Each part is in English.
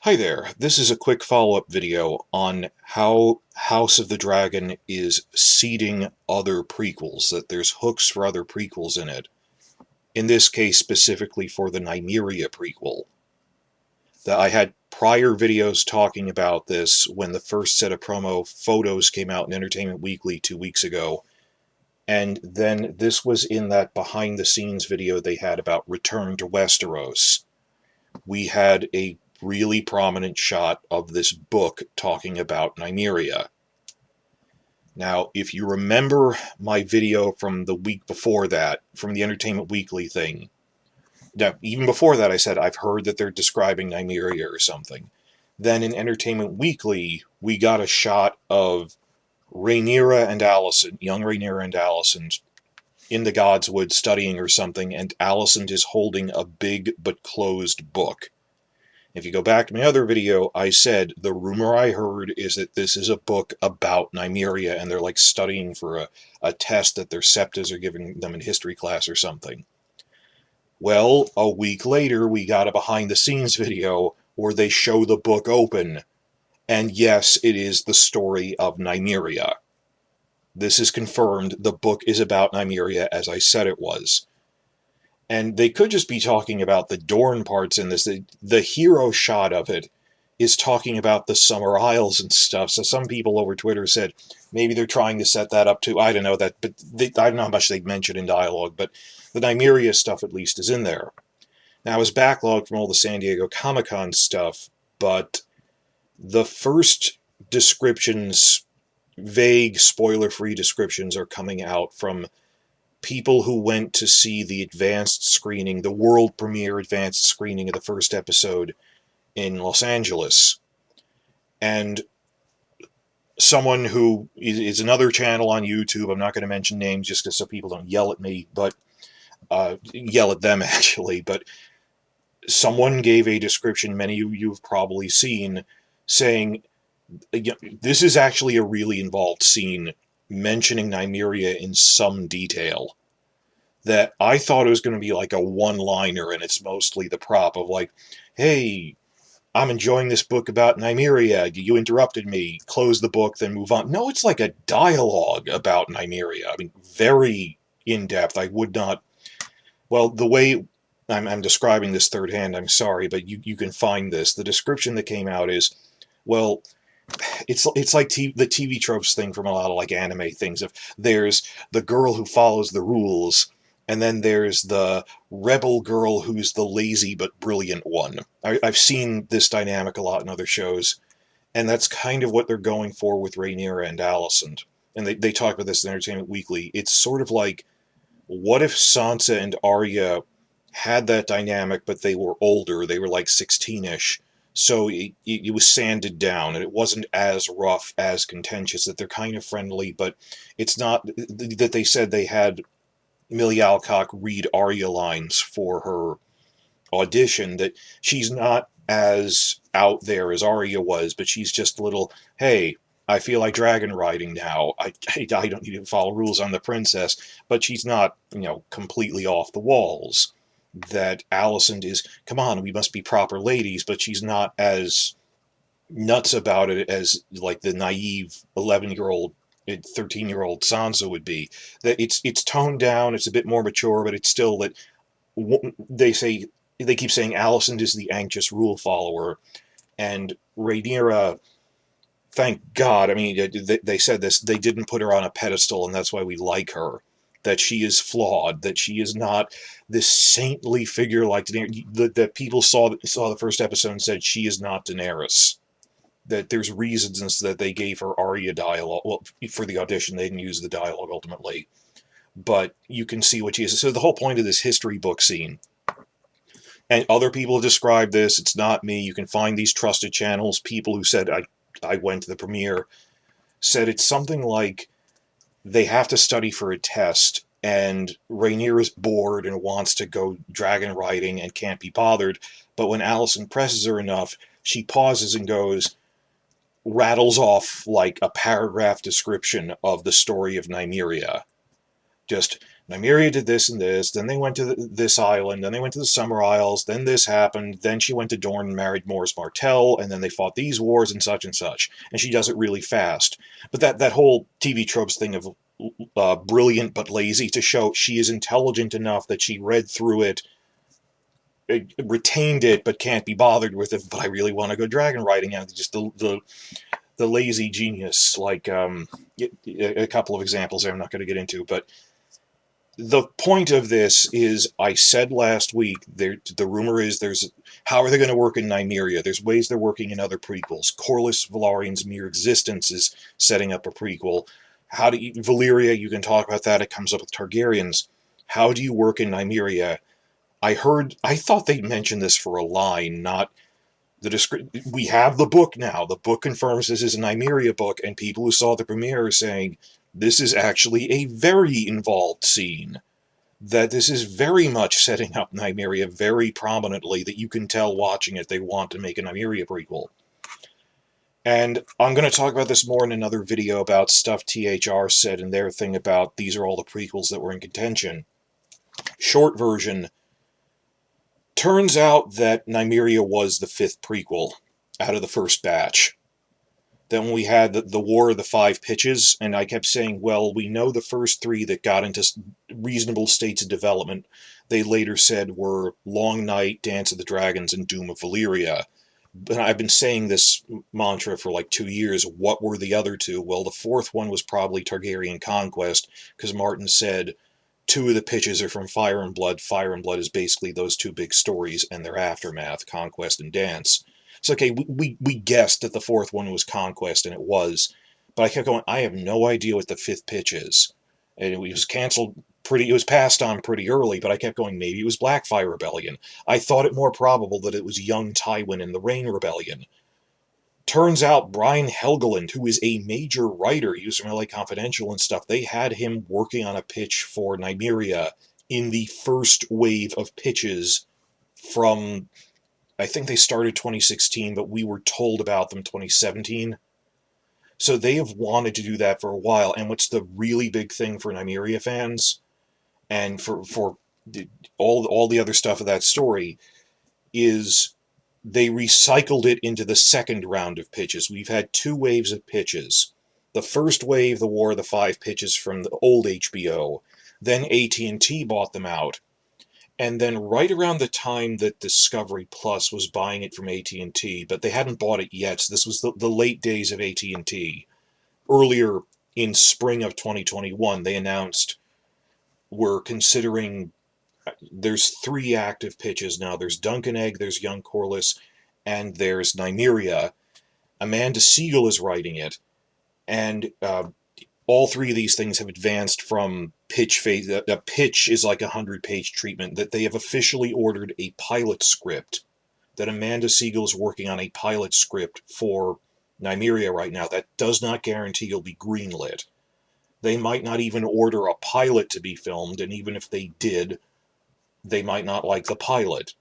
Hi there, this is a quick follow-up video on how House of the Dragon is seeding other prequels, that there's hooks for other prequels in it. In this case, specifically for the Nymeria prequel. That I had prior videos talking about this when the first set of promo photos came out in Entertainment Weekly 2 weeks ago, and then this was in that behind-the-scenes video they had about Return to Westeros. We had a really prominent shot of this book talking about Nymeria. Now, if you remember my video from the week before that, from the Entertainment Weekly thing, now, even before that I said I've heard that they're describing Nymeria or something. Then in Entertainment Weekly, we got a shot of Rhaenyra and Alicent, young Rhaenyra and Alicent, in the Godswood studying or something, and Alicent is holding a big but closed book. If you go back to my other video, I said the rumor I heard is that this is a book about Nymeria, and they're like studying for a test that their septas are giving them in history class or something. Well, a week later, we got a behind-the-scenes video where they show the book open, and yes, it is the story of Nymeria. This is confirmed. The book is about Nymeria, as I said it was. And they could just be talking about the Dorne parts in this. The hero shot of it is talking about the Summer Isles and stuff. So some people over Twitter said maybe they're trying to set that up too. I don't know that, but I don't know how much they mention in dialogue. But the Nymeria stuff at least is in there. Now, it was backlogged from all the San Diego Comic-Con stuff, but the first descriptions, vague, spoiler-free descriptions, are coming out from people who went to see the advanced screening, the world premiere advanced screening of the first episode in Los Angeles. And someone who is another channel on YouTube, I'm not going to mention names just so people don't yell at me, but yell at them actually, but someone gave a description many of you have probably seen saying, this is actually a really involved scene mentioning Nymeria in some detail, that I thought it was going to be like a one-liner, and it's mostly the prop of like, hey, I'm enjoying this book about Nymeria, you interrupted me, close the book, then move on. No, it's like a dialogue about Nymeria. I mean, very in-depth. I would not, well, the way I'm describing this third hand, I'm sorry, but you can find this. The description that came out is, well, it's like the TV tropes thing from a lot of like anime things. Of there's the girl who follows the rules, and then there's the rebel girl who's the lazy but brilliant one. I've seen this dynamic a lot in other shows, and that's kind of what they're going for with Rhaenyra and Alicent. And they talk about this in Entertainment Weekly. It's sort of like, what if Sansa and Arya had that dynamic, but they were older, they were like 16-ish, so it was sanded down, and it wasn't as rough, as contentious, that they're kind of friendly, but it's not that they said they had Millie Alcock read Arya lines for her audition, that she's not as out there as Arya was, but she's just a little, hey, I feel like dragon riding now. I don't need to follow rules on the princess, but she's not, completely off the walls. That Alicent is, come on, we must be proper ladies, but she's not as nuts about it as like the naive 11-year-old, 13-year-old Sansa would be. That it's toned down, it's a bit more mature, but it's still that they keep saying Alicent is the anxious rule follower, and Rhaenyra, thank God, I mean, they said this, they didn't put her on a pedestal, and that's why we like her. That she is flawed, that she is not this saintly figure like Daenerys, that people saw the first episode and said she is not Daenerys. That there's reasons that they gave her Arya dialogue. Well, for the audition, they didn't use the dialogue ultimately. But you can see what she is. So the whole point of this history book scene, and other people have described this, it's not me, you can find these trusted channels, people who said, I went to the premiere, said it's something like, they have to study for a test, and Rhaenyra is bored and wants to go dragon riding and can't be bothered, but when Alicent presses her enough, she pauses and rattles off like a paragraph description of the story of Nymeria. Just, Nymeria did this and this, then they went to this island, then they went to the Summer Isles, then this happened, then she went to Dorne and married Morris Martell, and then they fought these wars and such, and she does it really fast. But that whole TV tropes thing of brilliant but lazy to show she is intelligent enough that she read through it, retained it, but can't be bothered with it, but I really want to go dragon riding, and just the lazy genius, like a couple of examples there I'm not going to get into, but the point of this is, I said last week, the rumor is how are they going to work in Nymeria? There's ways they're working in other prequels. Corlys Velarion's mere existence is setting up a prequel. Valyria, you can talk about that, it comes up with Targaryens. How do you work in Nymeria? I thought they mentioned this for a line, not the we have the book now. The book confirms this is a Nymeria book, and people who saw the premiere are saying, this is actually a very involved scene. That this is very much setting up Nymeria very prominently, that you can tell watching it they want to make a Nymeria prequel. And I'm going to talk about this more in another video about stuff THR said in their thing about these are all the prequels that were in contention. Short version, turns out that Nymeria was the 5th prequel out of the first batch. Then when we had the War of the Five Pitches, and I kept saying, well, we know the first 3 that got into reasonable states of development, they later said were Long Night, Dance of the Dragons, and Doom of Valyria. But I've been saying this mantra for like 2 years. What were the other 2? Well, the 4th one was probably Targaryen Conquest, because Martin said 2 of the pitches are from Fire and Blood. Fire and Blood is basically those 2 big stories and their aftermath, Conquest and Dance. It's okay, we guessed that the 4th one was Conquest, and it was. But I kept going, I have no idea what the 5th pitch is. And it was it was passed on pretty early, but I kept going, maybe it was Blackfire Rebellion. I thought it more probable that it was young Tywin and the Rain Rebellion. Turns out Brian Helgeland, who is a major writer, he was from LA Confidential and stuff, they had him working on a pitch for Nymeria in the first wave of pitches from, I think they started 2016, but we were told about them 2017. So they have wanted to do that for a while. And what's the really big thing for Nymeria fans, and for all the other stuff of that story, is they recycled it into the second round of pitches. We've had 2 waves of pitches. The first wave, the War of the Five Pitches from the old HBO. Then AT&T bought them out. And then right around the time that Discovery Plus was buying it from AT&T, but they hadn't bought it yet, so this was the late days of AT&T. Earlier in spring of 2021, they announced we're considering, there's 3 active pitches now. There's Duncan Egg, there's Young Corlys, and there's Nymeria. Amanda Siegel is writing it, and all 3 of these things have advanced from pitch phase. A pitch is like a 100-page treatment, that they have officially ordered a pilot script, that Amanda Siegel is working on a pilot script for Nymeria right now. That does not guarantee it'll be greenlit. They might not even order a pilot to be filmed, and even if they did, they might not like the pilot.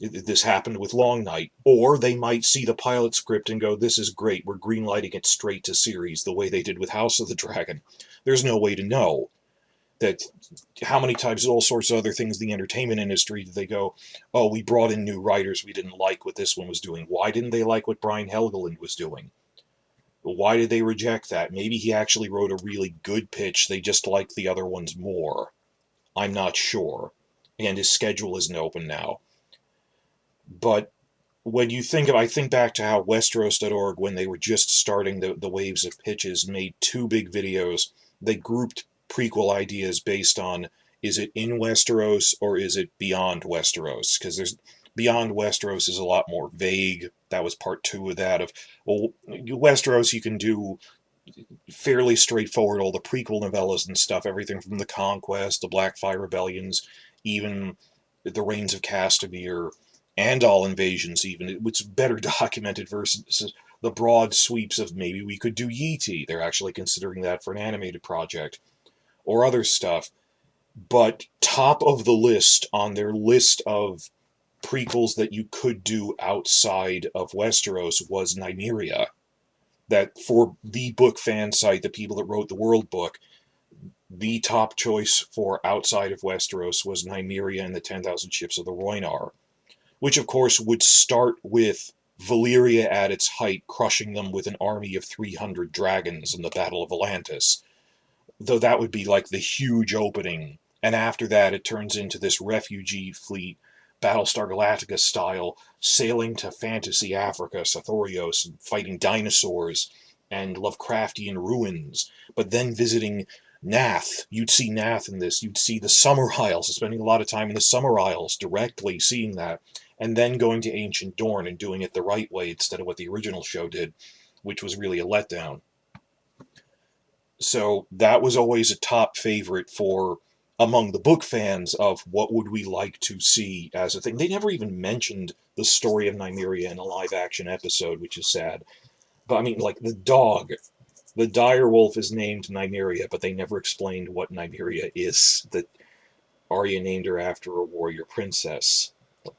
This happened with Long Night. Or they might see the pilot script and go, this is great, we're greenlighting it straight to series, the way they did with House of the Dragon. There's no way to know. That how many times all sorts of other things in the entertainment industry did they go, oh, we brought in new writers, we didn't like what this one was doing. Why didn't they like what Brian Helgeland was doing? Why did they reject that? Maybe he actually wrote a really good pitch, they just liked the other ones more. I'm not sure. And his schedule isn't open now. But when you I think back to how Westeros.org, when they were just starting the waves of pitches, made 2 big videos. They grouped prequel ideas based on, is it in Westeros or is it beyond Westeros? Because there's beyond Westeros is a lot more vague. That was part 2 of that. Of, well, Westeros you can do fairly straightforward, all the prequel novellas and stuff, everything from the Conquest, the Blackfire Rebellions, even the Reigns of Castamere, and all invasions even. It's better documented versus the broad sweeps of maybe we could do Yeetie. They're actually considering that for an animated project. Or other stuff. But top of the list on their list of prequels that you could do outside of Westeros was Nymeria. That for the book fan site, the people that wrote the World Book, the top choice for outside of Westeros was Nymeria and the 10,000 ships of the Rhoynar, which of course would start with Valyria at its height, crushing them with an army of 300 dragons in the Battle of Atlantis. Though that would be like the huge opening. And after that, it turns into this refugee fleet, Battlestar Galactica style, sailing to fantasy Africa, Sathorios, and fighting dinosaurs and Lovecraftian ruins, but then visiting Nath. You'd see Nath in this. You'd see the Summer Isles, spending a lot of time in the Summer Isles, directly seeing that, and then going to Ancient Dorne and doing it the right way instead of what the original show did, which was really a letdown. So that was always a top favorite for among the book fans of what would we like to see as a thing. They never even mentioned the story of Nymeria in a live action episode, which is sad. But I mean, like the dog, the direwolf is named Nymeria, but they never explained what Nymeria is. That Arya named her after a warrior princess,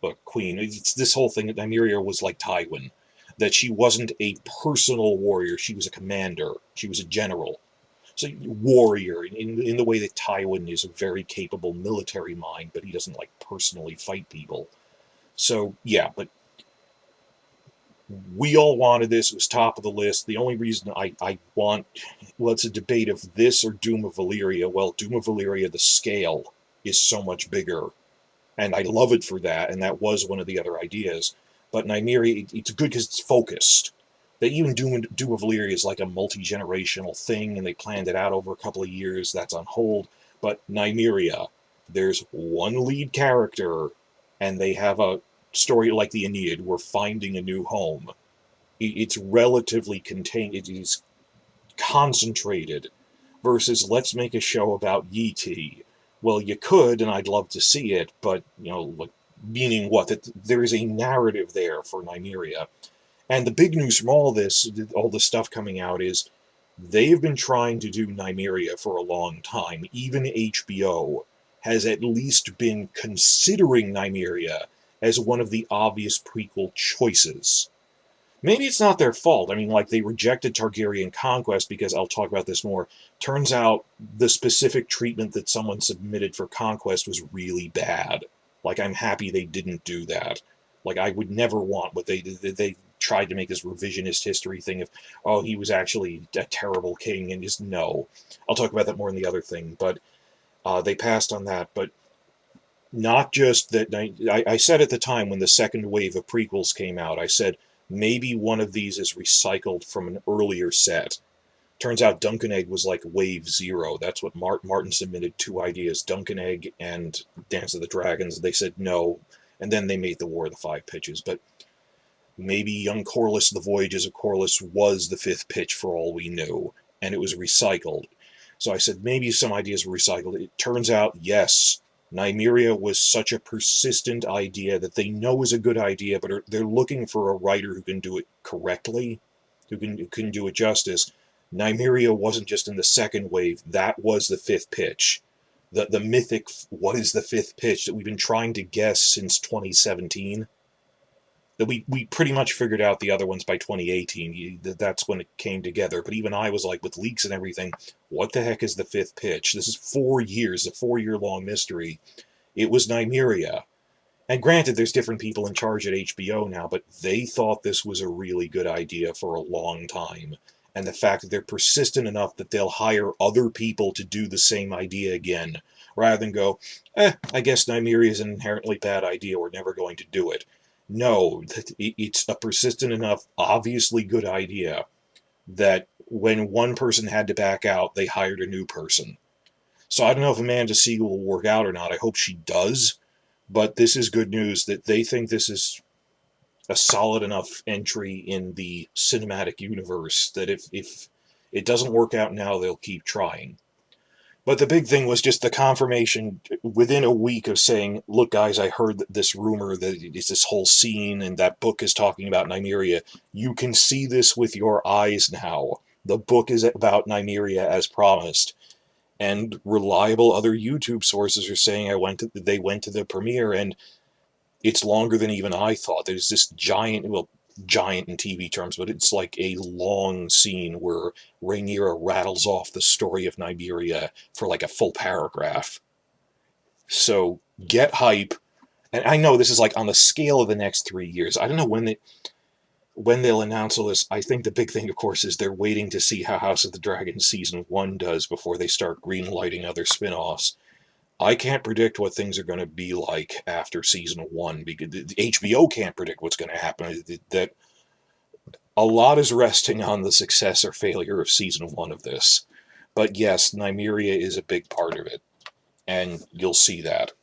a queen. It's this whole thing that Nymeria was like Tywin, that she wasn't a personal warrior, she was a commander, she was a general. So warrior in the way that Tywin is a very capable military mind, but he doesn't like personally fight people. So yeah, but we all wanted this. It was top of the list. The only reason I want, well, it's a debate of this or Doom of Valyria. Well, Doom of Valyria, the scale is so much bigger, and I love it for that. And that was one of the other ideas. But Nymeria, it's good because it's focused. That even Doom of Valyria is like a multi-generational thing, and they planned it out over a couple of years. That's on hold. But Nymeria, there's one lead character, and they have a story like the Aeneid. We're finding a new home. It's relatively contained. It is concentrated. Versus, let's make a show about Yi Ti. Well, you could, and I'd love to see it, but like, meaning what? That there is a narrative there for Nymeria. And the big news from all this stuff coming out, is they've been trying to do Nymeria for a long time. Even HBO has at least been considering Nymeria as one of the obvious prequel choices. Maybe it's not their fault. I mean, like, they rejected Targaryen Conquest because, I'll talk about this more, turns out the specific treatment that someone submitted for Conquest was really bad. Like, I'm happy they didn't do that. Like, I would never want what they tried to make this revisionist history thing of, oh, he was actually a terrible king, and just no. I'll talk about that more in the other thing, but they passed on that. But not just that, I said at the time when the second wave of prequels came out, I said, maybe one of these is recycled from an earlier set. Turns out Dunkin' Egg was like wave 0. That's what Martin submitted 2 ideas, Dunkin' Egg and Dance of the Dragons. They said no, and then they made the War of the Five Pitches. But maybe Young Corlys, The Voyages of Corlys was the 5th pitch for all we knew, and it was recycled. So I said maybe some ideas were recycled. It turns out, yes, Nymeria was such a persistent idea that they know is a good idea, but they're looking for a writer who can do it correctly, who can do it justice. Nymeria wasn't just in the second wave, that was the 5th pitch. The mythic, what is the 5th pitch, that we've been trying to guess since 2017. That we pretty much figured out the other ones by 2018. That's when it came together. But even I was like, with leaks and everything, what the heck is the 5th pitch? This is 4 years, a 4-year-long mystery. It was Nymeria. And granted, there's different people in charge at HBO now, but they thought this was a really good idea for a long time. And the fact that they're persistent enough that they'll hire other people to do the same idea again, rather than go, I guess Nymeria is an inherently bad idea, we're never going to do it. No, it's a persistent enough, obviously good idea that when one person had to back out, they hired a new person. So I don't know if Amanda Siegel will work out or not. I hope she does. But this is good news that they think this is a solid enough entry in the cinematic universe that if it doesn't work out now, they'll keep trying. But the big thing was just the confirmation within a week of saying, look, guys, I heard this rumor that it's this whole scene and that book is talking about Nymeria. You can see this with your eyes now. The book is about Nymeria as promised. And reliable other YouTube sources are saying they went to the premiere, and it's longer than even I thought. There's this giant, well, giant in TV terms, but it's like a long scene where Rhaenyra rattles off the story of Nymeria for like a full paragraph. So get hype. And I know this is like on the scale of the next 3 years. I don't know when they'll announce all this. I think the big thing, of course, is they're waiting to see how House of the Dragon Season 1 does before they start greenlighting other spin-offs. I can't predict what things are going to be like after Season 1, because the HBO can't predict what's going to happen. That a lot is resting on the success or failure of Season 1 of this. But yes, Nymeria is a big part of it, and you'll see that.